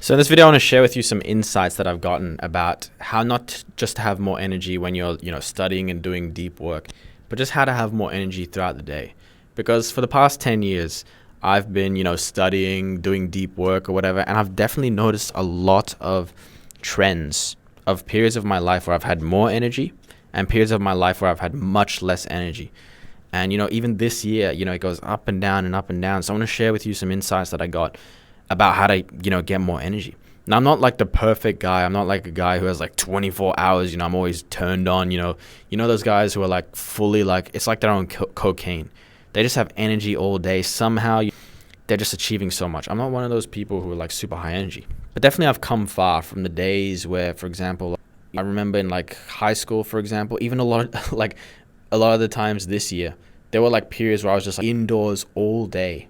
So in this video, I want to share with you some insights that I've gotten about how not just to have more energy when you're, studying and doing deep work, but just how to have more energy throughout the day. Because for the past 10 years, I've been, studying, doing deep work or whatever, and I've definitely noticed a lot of trends of periods of my life where I've had more energy and periods of my life where I've had much less energy. And, even this year, it goes up and down and up and down. So I want to share with you some insights that I got about how to, get more energy. Now, I'm not like the perfect guy. I'm not like a guy who has like 24 hours. I'm always turned on, those guys who are like fully like, it's like they're on cocaine. They just have energy all day. Somehow they're just achieving so much. I'm not one of those people who are like super high energy. But definitely I've come far from the days where, for example, I remember in like high school, for example, even a lot of the times this year, there were like periods where I was just like indoors all day.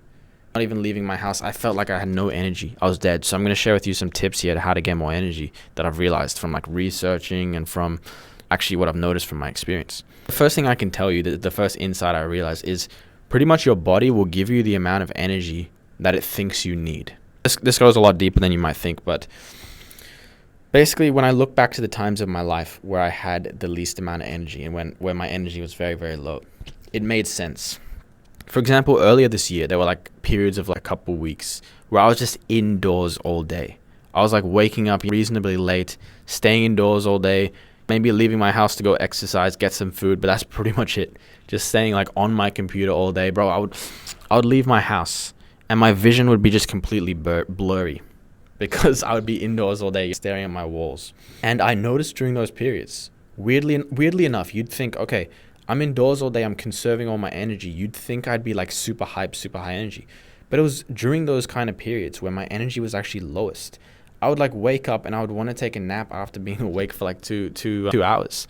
Not even leaving my house. I felt like I had no energy. I was dead. So I'm going to share with you some tips here to how to get more energy that I've realized from like researching and from actually what I've noticed from my experience. The first thing I can tell you, the first insight I realized is pretty much your body will give you the amount of energy that it thinks you need. This goes a lot deeper than you might think, but basically when I look back to the times of my life where I had the least amount of energy and where my energy was very, very low, it made sense. For example, earlier this year, there were like periods of like a couple weeks where I was just indoors all day. I was like waking up reasonably late, staying indoors all day, maybe leaving my house to go exercise, get some food, but that's pretty much it. Just staying like on my computer all day, bro. I would leave my house and my vision would be just completely blurry because I would be indoors all day staring at my walls. And I noticed during those periods, weirdly enough, you'd think, okay, I'm indoors all day, I'm conserving all my energy. You'd think I'd be like super hype, super high energy. But it was during those kind of periods where my energy was actually lowest. I would like wake up and I would want to take a nap after being awake for like two hours.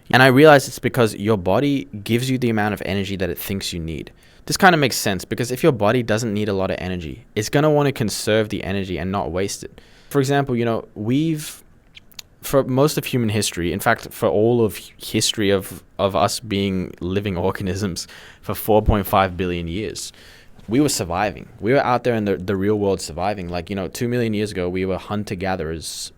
And I realized it's because your body gives you the amount of energy that it thinks you need. This kind of makes sense because if your body doesn't need a lot of energy, it's going to want to conserve the energy and not waste it. For example, for most of human history, in fact, for all of history of us being living organisms for 4.5 billion years, we were surviving. We were out there in the real world surviving. Like, 2 million years ago, we were hunter-gatherers,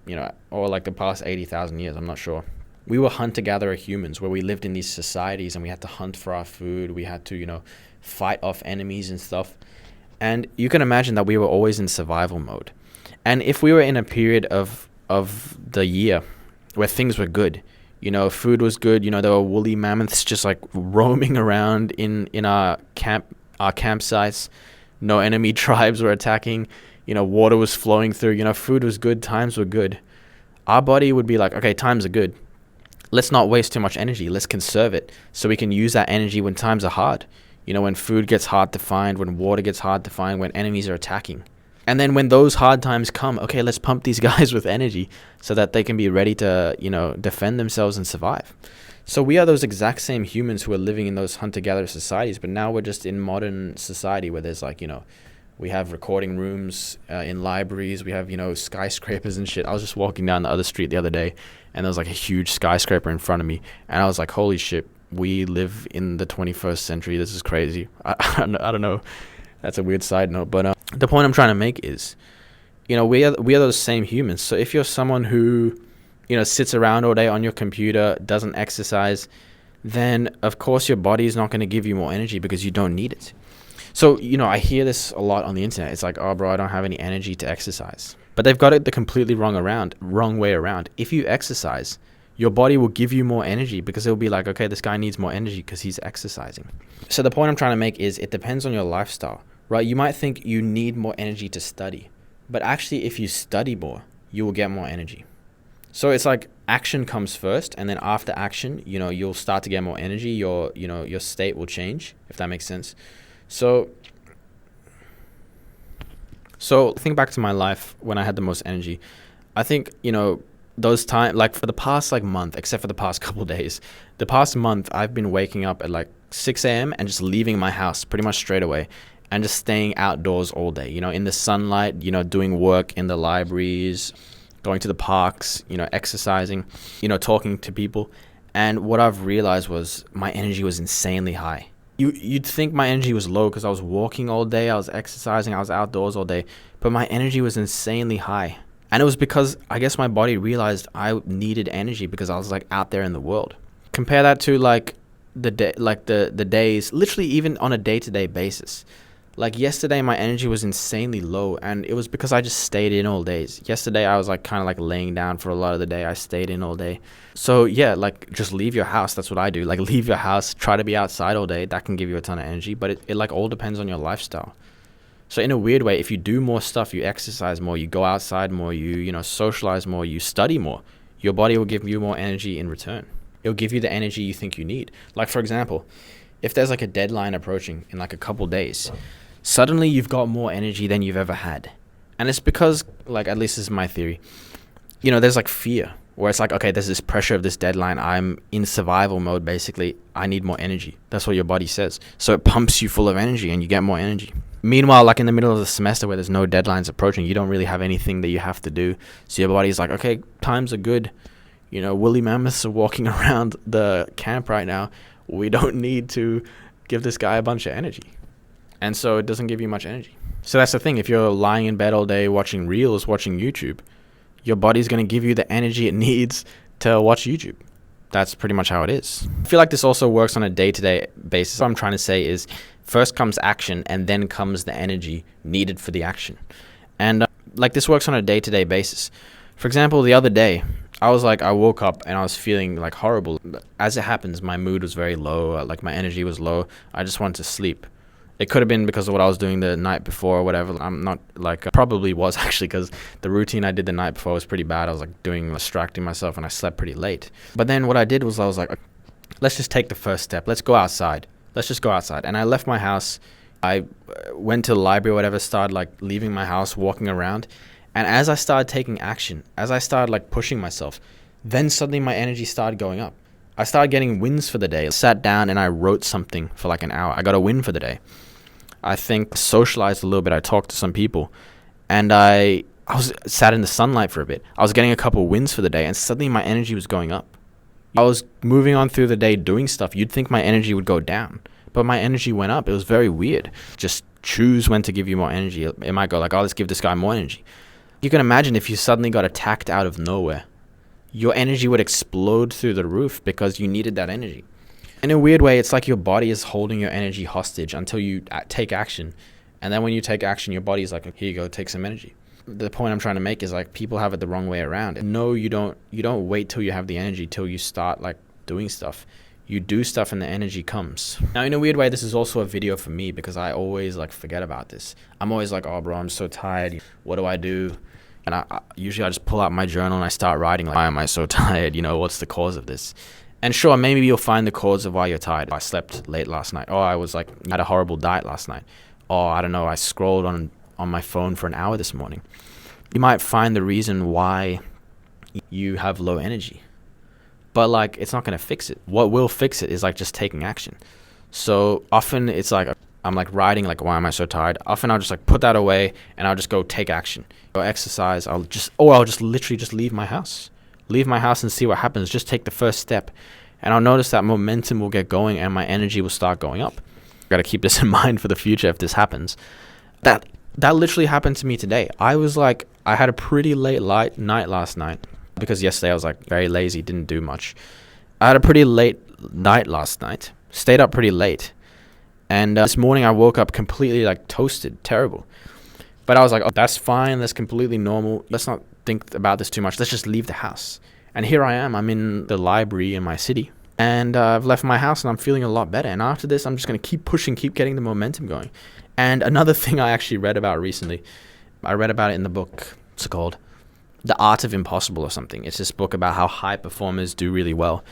or like the past 80,000 years, I'm not sure. We were hunter-gatherer humans where we lived in these societies and we had to hunt for our food. We had to, fight off enemies and stuff. And you can imagine that we were always in survival mode. And if we were in a period of the year where things were good, food was good, there were woolly mammoths just like roaming around in our campsites, no enemy tribes were attacking, water was flowing through, food was good, times were good. Our body would be like, okay, times are good, let's not waste too much energy, let's conserve it so we can use that energy when times are hard, when food gets hard to find, when water gets hard to find, when enemies are attacking. And then when those hard times come, okay, let's pump these guys with energy so that they can be ready to, defend themselves and survive. So we are those exact same humans who are living in those hunter-gatherer societies, but now we're just in modern society where there's like, we have recording rooms in libraries, we have, skyscrapers and shit. I was just walking down the other street the other day and there was like a huge skyscraper in front of me. And I was like, holy shit, we live in the 21st century. This is crazy. I don't know. That's a weird side note, but the point I'm trying to make is, we are those same humans. So if you're someone who, sits around all day on your computer, doesn't exercise, then of course your body is not going to give you more energy because you don't need it. So, I hear this a lot on the internet. It's like, oh, bro, I don't have any energy to exercise. But they've got it the completely wrong way around. If you exercise, your body will give you more energy because it'll be like, okay, this guy needs more energy because he's exercising. So the point I'm trying to make is it depends on your lifestyle, right? You might think you need more energy to study, but actually if you study more, you will get more energy. So it's like action comes first, and then after action, you'll start to get more energy. Your state will change, if that makes sense. So think back to my life when I had the most energy. I think, those times, like for the past like month, except for the past couple days, the past month, I've been waking up at like 6 a.m. and just leaving my house pretty much straight away and just staying outdoors all day, in the sunlight, doing work in the libraries, going to the parks, exercising, talking to people. And what I've realized was my energy was insanely high. You'd think my energy was low because I was walking all day, I was exercising, I was outdoors all day. but my energy was insanely high. And it was because I guess my body realized I needed energy because I was like out there in the world. Compare that to like the day, like the days, literally even on a day-to-day basis. Like yesterday, my energy was insanely low, and it was because I just stayed in all days. Yesterday, I was like kind of like laying down for a lot of the day. I stayed in all day. So yeah, like just leave your house. That's what I do. Like leave your house, try to be outside all day. That can give you a ton of energy, but it like all depends on your lifestyle. So in a weird way, if you do more stuff, you exercise more, you go outside more, you know, socialize more, you study more, your body will give you more energy in return. It'll give you the energy you think you need. Like for example, if there's like a deadline approaching in like a couple days, suddenly you've got more energy than you've ever had. And it's because, like, at least this is my theory, you know, there's like fear where it's like, okay, there's this pressure of this deadline. I'm in survival mode, basically. I need more energy. That's what your body says. So it pumps you full of energy and you get more energy. Meanwhile, like in the middle of the semester where there's no deadlines approaching, you don't really have anything that you have to do. So your body's like, okay, times are good. You know, woolly mammoths are walking around the camp right now. We don't need to give this guy a bunch of energy. And so it doesn't give you much energy. So that's the thing. If you're lying in bed all day watching reels, watching YouTube, your body's going to give you the energy it needs to watch YouTube. That's pretty much how it is. I feel like this also works on a day-to-day basis. What I'm trying to say is first comes action and then comes the energy needed for the action. And like this works on a day-to-day basis. For example, the other day, I woke up and I was feeling like horrible. As it happens, my mood was very low. Like my energy was low. I just wanted to sleep. It could have been because of what I was doing the night before or whatever. I'm not like, probably was actually, because the routine I did the night before was pretty bad. I was like distracting myself and I slept pretty late. But then what I did was I was like, let's just take the first step. Let's go outside. Let's just go outside. And I left my house. I went to the library or whatever, started like leaving my house, walking around. And as I started taking action, as I started like pushing myself, then suddenly my energy started going up. I started getting wins for the day. I sat down and I wrote something for like an hour. I got a win for the day. I think socialized a little bit. I talked to some people and I was sat in the sunlight for a bit. I was getting a couple wins for the day and suddenly my energy was going up. I was moving on through the day doing stuff. You'd think my energy would go down, but my energy went up. It was very weird. Just choose when to give you more energy. It might go like, oh, let's give this guy more energy. You can imagine if you suddenly got attacked out of nowhere, your energy would explode through the roof because you needed that energy. In a weird way, it's like your body is holding your energy hostage until you take action. And then when you take action, your body's like, here you go, take some energy. The point I'm trying to make is like people have it the wrong way around. No, you don't wait till you have the energy till you start like doing stuff. You do stuff and the energy comes. Now, in a weird way, this is also a video for me because I always like forget about this. I'm always like, oh bro, I'm so tired. What do I do? And I usually just pull out my journal and I start writing like, why am I so tired? You know, what's the cause of this? And sure, maybe you'll find the cause of why you're tired. I slept late last night. Oh, I was like, had a horrible diet last night. Oh, I don't know, I scrolled on my phone for an hour this morning. You might find the reason why you have low energy. But like, it's not going to fix it. What will fix it is like just taking action. So often it's like, I'm like writing like, why am I so tired? Often I'll just like put that away and I'll just go take action. Go exercise. I'll just literally just leave my house. Leave my house and see what happens. Just take the first step. And I'll notice that momentum will get going and my energy will start going up. Got to keep this in mind for the future if this happens. That literally happened to me today. I had a pretty late night last night because yesterday I was like very lazy, didn't do much. I had a pretty late night last night. Stayed up pretty late. And this morning I woke up completely like toasted, terrible. But I was like, oh, that's fine. That's completely normal. Let's not think about this too much. Let's just leave the house. And here I am. I'm in the library in my city. And I've left my house and I'm feeling a lot better. And after this, I'm just going to keep pushing, keep getting the momentum going. And another thing I actually read about recently, I read about it in the book. It's called The Art of Impossible or something. It's this book about how high performers do really well.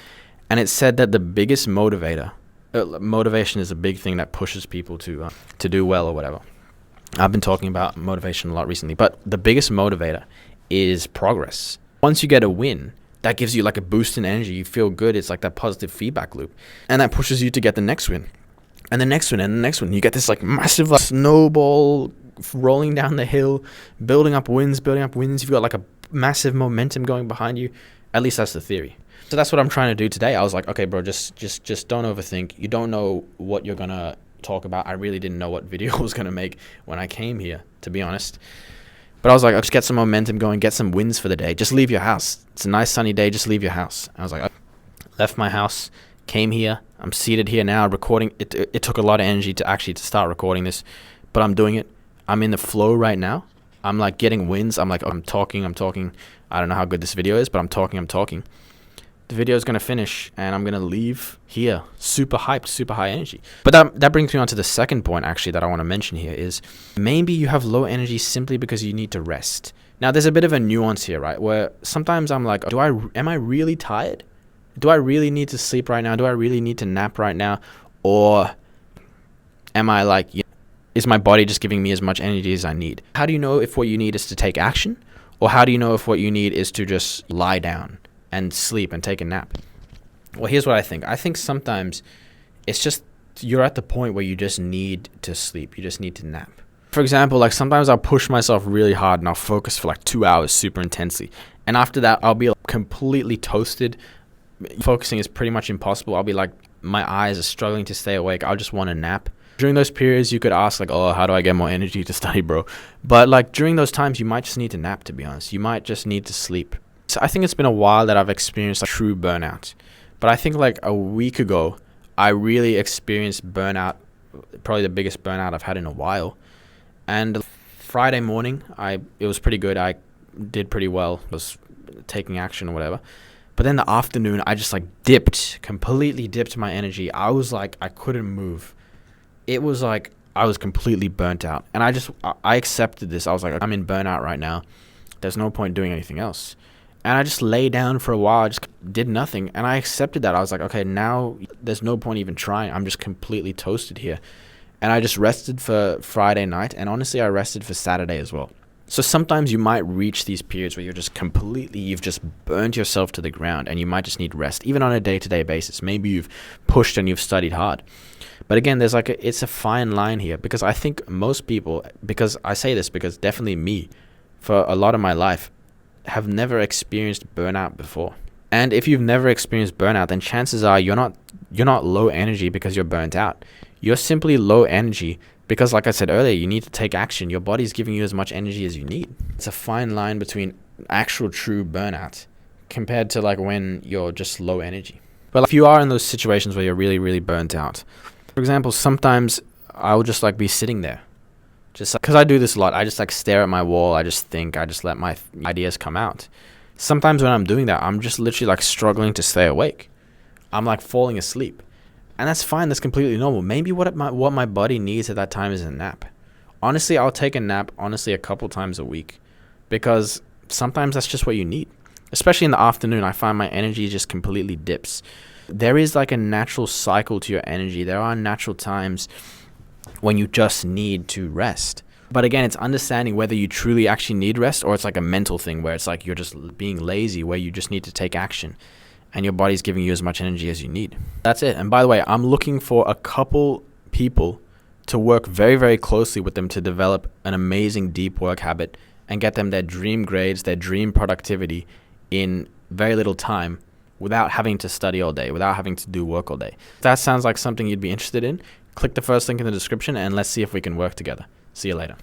And it said that the biggest motivation is a big thing that pushes people to do well or whatever. I've been talking about motivation a lot recently, but the biggest motivator is progress. Once you get a win, that gives you like a boost in energy. You feel good. It's like that positive feedback loop. And that pushes you to get the next win. And the next one, and the next one. You get this like massive like, snowball rolling down the hill, building up wins. You've got like a massive momentum going behind you. At least that's the theory. So that's what I'm trying to do today. I was like, okay, bro, just don't overthink. You don't know what you're going to talk about. I really didn't know what video I was going to make when I came here, to be honest. But I was like, I'll just get some momentum going, get some wins for the day. Just leave your house. It's a nice sunny day. Just leave your house. I was like, I left my house, came here. I'm seated here now recording. It took a lot of energy to start recording this, but I'm doing it. I'm in the flow right now. I'm like getting wins. I'm like, I'm talking. I don't know how good this video is, but I'm talking. The video is going to finish and I'm going to leave here super hyped, super high energy. But that brings me on to the second point actually that I want to mention here is maybe you have low energy simply because you need to rest. Now there's a bit of a nuance here, right? Where sometimes I'm like, am I really tired? Do I really need to sleep right now? Do I really need to nap right now? Or am I like, is my body just giving me as much energy as I need? How do you know if what you need is to take action? Or how do you know if what you need is to just lie down and sleep and take a nap? Well, here's what I think. I think sometimes it's just you're at the point where you just need to sleep. You just need to nap. For example, like sometimes I'll push myself really hard and I'll focus for like 2 hours super intensely. And after that, I'll be completely toasted. Focusing is pretty much impossible. I'll be like, my eyes are struggling to stay awake. I'll just want to nap. During those periods, you could ask like, oh, how do I get more energy to study, bro? But like during those times, you might just need to nap, to be honest. You might just need to sleep. So I think it's been a while that I've experienced like true burnout. But I think like a week ago, I really experienced burnout, probably the biggest burnout I've had in a while. And Friday morning, it was pretty good. I did pretty well, was taking action or whatever. But then the afternoon, I just like completely dipped my energy. I was like, I couldn't move. It was like I was completely burnt out. And I accepted this. I was like, I'm in burnout right now. There's no point doing anything else. And I just lay down for a while. I just did nothing. And I accepted that. I was like, okay, now there's no point even trying. I'm just completely toasted here. And I just rested for Friday night. And honestly, I rested for Saturday as well. So sometimes you might reach these periods where you've just burnt yourself to the ground and you might just need rest, even on a day-to-day basis. Maybe you've pushed and you've studied hard. But again, it's a fine line here, because I think most people, because I say this because definitely me, for a lot of my life, have never experienced burnout before. And if you've never experienced burnout, then chances are you're not low energy because you're burnt out. You're simply low energy because, like I said earlier, you need to take action. Your body's giving you as much energy as you need. It's a fine line between actual true burnout compared to like when you're just low energy. But if you are in those situations where you're really, really burnt out, for example, sometimes I'll just like be sitting there. Just because I do this a lot, I just like stare at my wall. I just think, I just let my ideas come out. Sometimes when I'm doing that, I'm just literally like struggling to stay awake. I'm like falling asleep. And that's fine. That's completely normal. Maybe what my body needs at that time is a nap. Honestly, I'll take a nap, a couple times a week, because sometimes that's just what you need. Especially in the afternoon, I find my energy just completely dips. There is like a natural cycle to your energy. There are natural times when you just need to rest. But again, it's understanding whether you truly actually need rest, or it's like a mental thing where it's like you're just being lazy, where you just need to take action and your body's giving you as much energy as you need. That's it. And by the way, I'm looking for a couple people to work very, very closely with them to develop an amazing deep work habit and get them their dream grades, their dream productivity in very little time, without having to study all day, without having to do work all day. If that sounds like something you'd be interested in, click the first link in the description and let's see if we can work together. See you later.